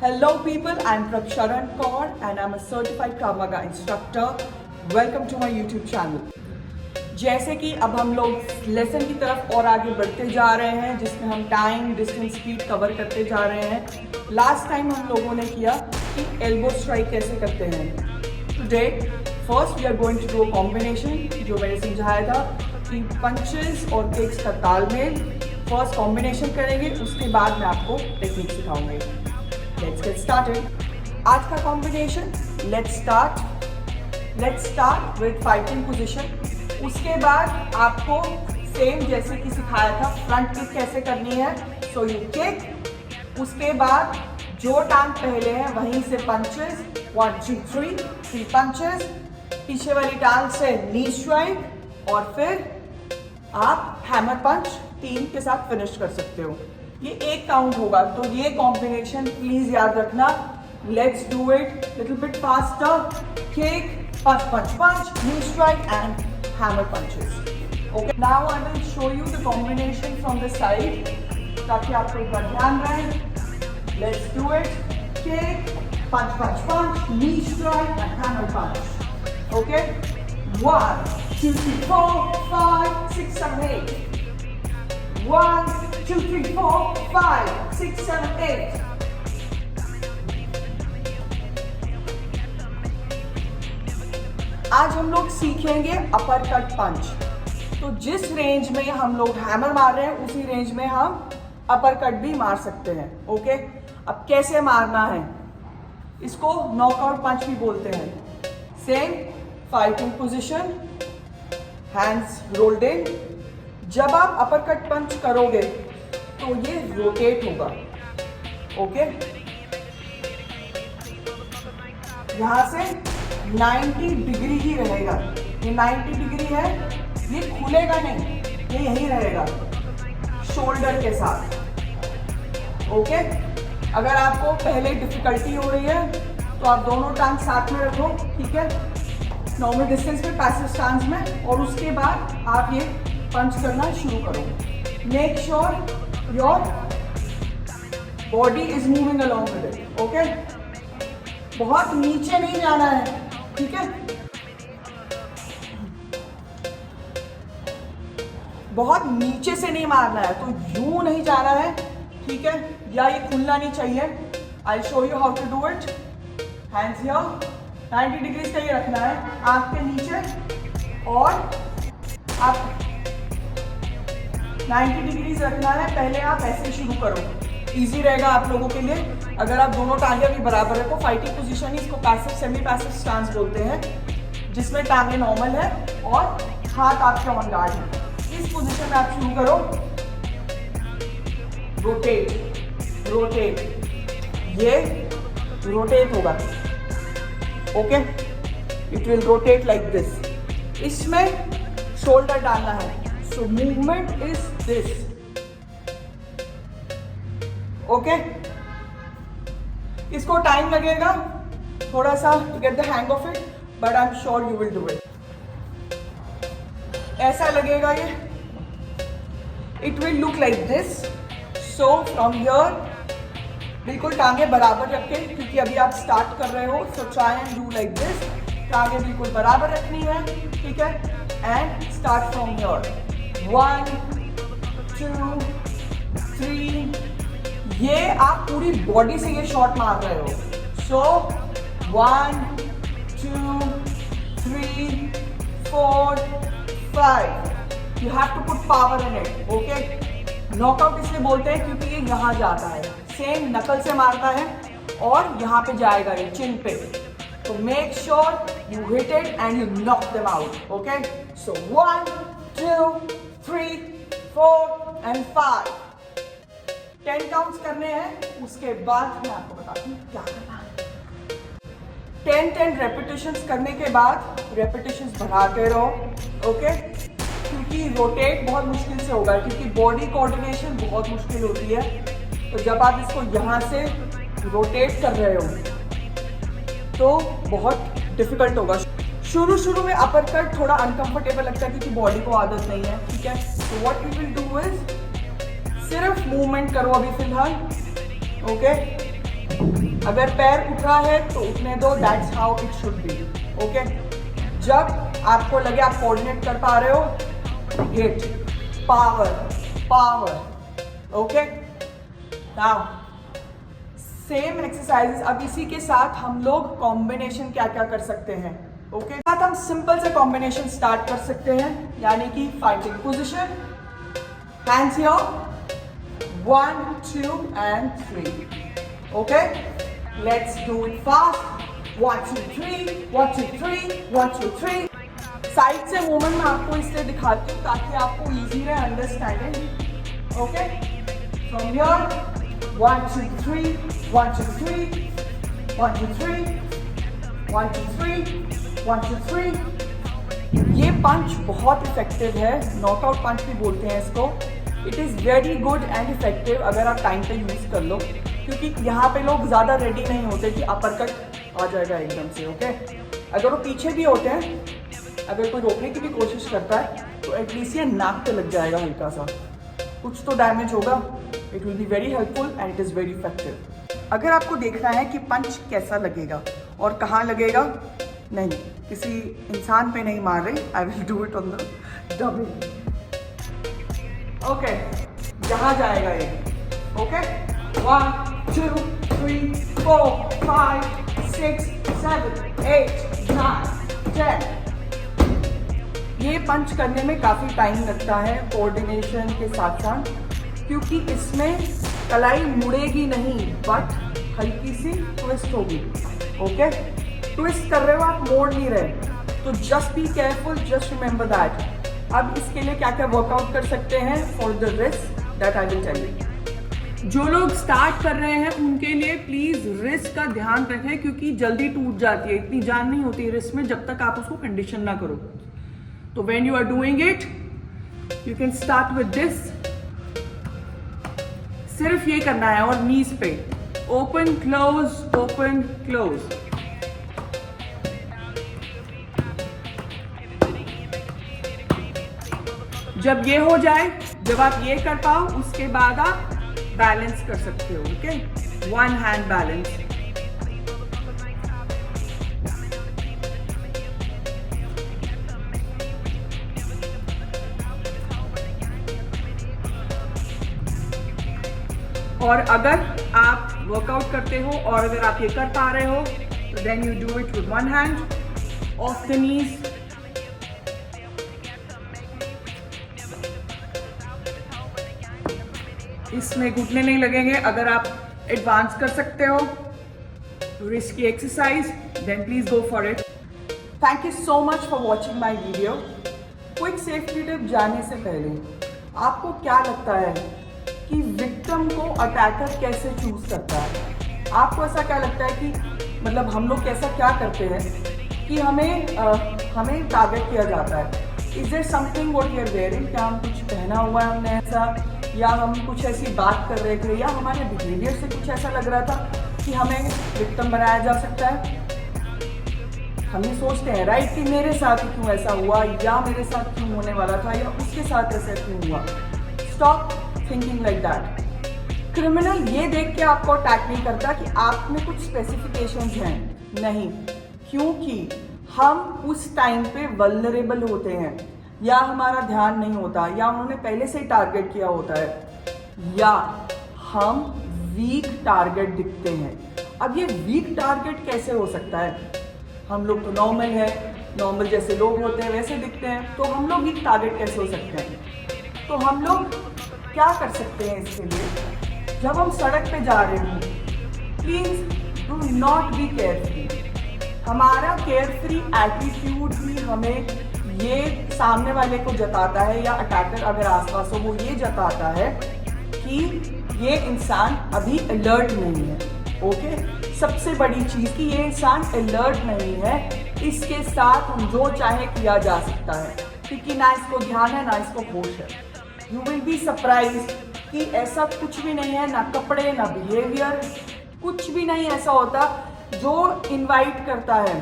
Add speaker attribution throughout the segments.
Speaker 1: Hello people, I'm Prabsharan Kaur and I'm a certified Krav Maga instructor. Welcome to my YouTube channel. जैसे कि अब हम लोग lesson की तरफ और आगे बढ़ते जा रहे हैं जिसमें हम टाइम, डिस्टेंस, स्पीड कवर करते जा रहे हैं। लास्ट टाइम हम लोगों ने किया कि एल्बो स्ट्राइक कैसे करते हैं। Today first we are going to do a combination, जो मैंने समझाया था कि पंचेस और किक्स का तालमेल। फर्स्ट कॉम्बिनेशन करेंगे, उसके बाद मैं आपको टेक्निक सिखाऊंगी। Let's get started. आज का combination let's start with fighting position. उसके बाद आपको सेम जैसे कि सिखाया था फ्रंट किक कैसे करनी है। सो यू किक, उसके बाद जो टांग पहले है वहीं से पंचेस, 1 2 3 पंचेस, पीछे वाली टांग से नी स्ट्राइक और फिर आप हैमर पंच 3 के साथ फिनिश कर सकते हो। ये एक काउंट होगा, तो ये कॉम्बिनेशन प्लीज याद रखना। Let's do it little bit faster. Kick, punch punch punch, knee strike and hammer punches. Okay, now I will show you the combination from the side ताकि आपको एक बार ध्यान रहे। Let's do it. Kick, punch punch punch, knee strike and hammer punch. Okay, 1 2 3 4 5 6 7 8. 1 2 3 4 5 6 7 8. आज हम लोग सीखेंगे upper cut पंच। तो जिस रेंज में हम लोग हैमर मार रहे हैं उसी रेंज में हम अपर कट भी मार सकते हैं। ओके, अब कैसे मारना है, इसको नॉकआउट पंच भी बोलते हैं। Same fighting position, hands rolled in. जब आप अपर कट पंच करोगे तो ये रोटेट होगा। ओके, यहां से 90 डिग्री ही रहेगा। ये 90 डिग्री है, ये खुलेगा नहीं, ये यहीं रहेगा शोल्डर के साथ। ओके, अगर आपको पहले डिफिकल्टी हो रही है तो आप दोनों टांग साथ में रखो, ठीक है, नॉर्मल डिस्टेंस में, पैसिव स्टांस में, और उसके बाद आप ये पंच करना शुरू करो। Make sure your body is moving along with it. Okay, बहुत नीचे नहीं जाना है, ठीक है, बहुत नीचे से नहीं मारना है, तो यूं नहीं जाना है, ठीक है, या ये खुलना नहीं चाहिए। I show you how to do it. Hands here, 90 degree से ये रखना है, आंख के नीचे, और आप 90 डिग्री रखना है। पहले आप ऐसे शुरू करो, इजी रहेगा आप लोगों के लिए। अगर आप दोनों टांगे भी बराबर है तो फाइटिंग पोजीशन ही, इसको पैसिव सेमी पैसिव स्टांस बोलते हैं, जिसमें टांगे नॉर्मल है और हाथ आपके ऑन गार्ड है। इस पोजीशन में आप शुरू करो। रोटेट रोटेट, ये रोटेट होगा। Okay, it will rotate like this. इसमें शोल्डर डालना है, so movement is this. Okay, इसको टाइम लगेगा थोड़ा सा to get the hang of it, but I am sure you will do it. ऐसा लगेगा ये, it will look like this. So from here बिल्कुल टांगे बराबर रखें, क्योंकि अभी आप स्टार्ट कर रहे हो। So try and do like this. टांगे बिल्कुल बराबर रखनी है, ठीक है, एंड स्टार्ट फ्रॉम हियर। 1 2 3। ये आप पूरी बॉडी से ये शॉट मार रहे हो। So 1 2 3 4 5। You have to put power in it. Okay, knockout इसलिए बोलते हैं क्योंकि ये यहाँ जाता है, सेम नकल से मारता है और यहाँ पे जाएगा ये चिन पे। तो make sure you hit it and you knock them out. Okay, so 1 2 3 4 and 5। 10 counts करने हैं, उसके बाद मैं आपको बताती हूँ क्या करना है। 10 रेपिटेशंस करने के बाद रेपिटेशंस बढ़ाते रहो। ओके, क्योंकि रोटेट बहुत मुश्किल से होगा, क्योंकि बॉडी कोऑर्डिनेशन बहुत मुश्किल होती है। तो जब आप इसको यहाँ से रोटेट कर रहे हो तो बहुत डिफिकल्ट होगा। शुरू में अपर कट थोड़ा अनकंफर्टेबल लगता है क्योंकि बॉडी को आदत नहीं है, ठीक है। तो what we will do is सिर्फ मूवमेंट करो अभी फिलहाल। ओके, अगर पैर उठ रहा है तो उठने दो, that's how it should be. Okay, जब आपको लगे आप कोऑर्डिनेट कर पा रहे हो, hit, power, power. Okay, now same exercises. अब इसी के साथ हम लोग कॉम्बिनेशन क्या क्या कर सकते हैं। ओके, साथ हम सिंपल से कॉम्बिनेशन स्टार्ट कर सकते हैं, यानी कि fighting position, hands here, 1 2 and 3। Okay, let's do it fast. 1 2 3, 1 2 3, 1 2 3। Side से मूवमेंट मैं आपको इसलिए दिखाती हूँ ताकि आपको इजी रहे अंडरस्टैंडिंग। Okay, from here 1 2 3, 1 2 3, 1 2 3, 1 2 3, 1 2 3। ये पंच बहुत इफेक्टिव है, नॉकआउट पंच भी बोलते हैं इसको। It is very good and effective अगर आप टाइम पे यूज़ कर लो, क्योंकि यहाँ पे लोग ज़्यादा रेडी नहीं होते कि अपरकट आ जाएगा एकदम से। ओके, अगर वो पीछे भी होते हैं, अगर कोई रोकने की भी कोशिश करता है तो एटलीस्ट ये नाक पे लग जाएगा हल्का सा, कुछ तो डैमेज होगा। It will be very helpful and it is very effective. अगर आपको देखना है कि पंच कैसा लगेगा और कहाँ लगेगा, नहीं, किसी इंसान पे नहीं मार रहे, I will do it on the double. Okay, जहाँ जाएगा ये। ओके, 1 2 3 4 5 6 7 8 9 10। ये पंच करने में काफ़ी टाइम लगता है कोऑर्डिनेशन के साथ साथ, क्योंकि इसमें कलाई मुड़ेगी नहीं बट हल्की सी ट्विस्ट होगी। ओके, ट्विस्ट कर रहे हो आप, मोड़ नहीं रहे, तो just be careful, just remember that. अब इसके लिए क्या क्या वर्कआउट कर सकते हैं for the wrist, that I will tell you. जो लोग स्टार्ट कर रहे हैं उनके लिए प्लीज रिस्ट का ध्यान रखें, क्योंकि जल्दी टूट जाती है, इतनी जान नहीं होती रिस्ट में जब तक आप उसको कंडीशन ना करो। तो when you are doing it you can start with this, सिर्फ ये करना है, और नीज पे ओपन क्लोज ओपन क्लोज। जब ये हो जाए, जब आप ये कर पाओ, उसके बाद आप बैलेंस कर सकते हो। Okay, 1 hand balance. और अगर आप वर्कआउट करते हो और अगर आप ये कर पा रहे हो तो then you do it with 1 hand off the knees. इसमें घुटने नहीं लगेंगे। अगर आप एडवांस कर सकते हो रिस्ट की exercise, then please go for it. Thank you so much for watching my video. Quick safety tip जाने से पहले आपको क्या लगता है कि विक्टिम को अटैकर कैसे चूज करता है? आपको ऐसा क्या लगता है कि मतलब हम लोग कैसा क्या करते हैं कि हमें टारगेट किया जाता है? Is there something what you are wearing? क्या हम कुछ पहना हुआ है हमने ऐसा, या हम कुछ ऐसी बात कर रहे थे, या हमारे बिहेवियर से कुछ ऐसा लग रहा था कि हमें विक्टिम बनाया जा सकता है? हम ये सोचते हैं राइट कि मेरे साथ ही क्यों ऐसा हुआ, या मेरे साथ क्यों होने वाला था, या उसके साथ ऐसा क्यों हुआ। Stop thinking like that. Criminal ये देख के आपको अटैक नहीं करता कि आप में कुछ स्पेसिफिकेशंस हैं, नहीं, क्योंकि हम उस टाइम पे वल्नरेबल होते हैं, या हमारा ध्यान नहीं होता, या उन्होंने पहले से ही टारगेट किया होता है, या हम वीक टारगेट दिखते हैं। अब ये वीक टारगेट कैसे हो सकता है? हम लोग तो नॉर्मल है, नॉर्मल जैसे लोग होते हैं वैसे दिखते हैं, तो हम लोग वीक टारगेट कैसे हो सकते हैं? तो हम लोग क्या कर सकते हैं इसके लिए? जब हम सड़क पे जा रहे हो, please do not be carefree. हमारा केयरफ्री एटीट्यूड ही हमें ये सामने वाले को जताता है, या अटैकर अगर आसपास हो वो ये जताता है कि ये इंसान अभी अलर्ट नहीं है। ओके, सबसे बड़ी चीज कि ये इंसान अलर्ट नहीं है, इसके साथ हम जो चाहे किया जा सकता है, क्योंकि ना इसको ध्यान है ना इसको होश है। यू विल बी सरप्राइज कि ऐसा कुछ भी नहीं है, ना कपड़े ना बिहेवियर, कुछ भी नहीं ऐसा होता जो इनवाइट करता है,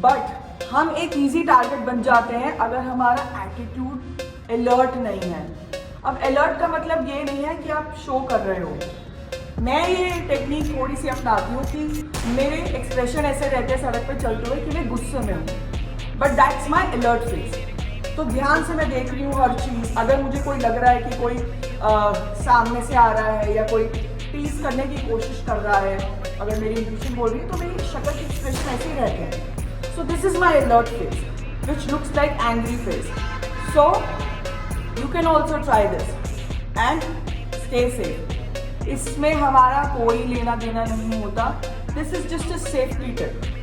Speaker 1: बट हम एक इजी टारगेट बन जाते हैं अगर हमारा एटीट्यूड अलर्ट नहीं है। अब अलर्ट का मतलब ये नहीं है कि आप शो कर रहे हो, मैं ये टेक्निक थोड़ी सी अपनाती हूँ कि मेरे एक्सप्रेशन ऐसे रहते हैं सड़क पे चलते हुए कि मैं गुस्से में हूँ, but that's my alert face. तो ध्यान से मैं देख रही हूँ हर चीज़। अगर मुझे कोई लग रहा है कि कोई सामने से आ रहा है या कोई टीज करने की कोशिश कर रहा है, अगर मेरी इंट्यूशन बोल रही है तो मेरी शक्ल के एक्सप्रेशन ऐसे ही रहते हैं। So this is my alert face which looks like angry face. So you can also try this and stay safe. इसमें हमारा कोई लेना देना नहीं होता। This is just a safety tip.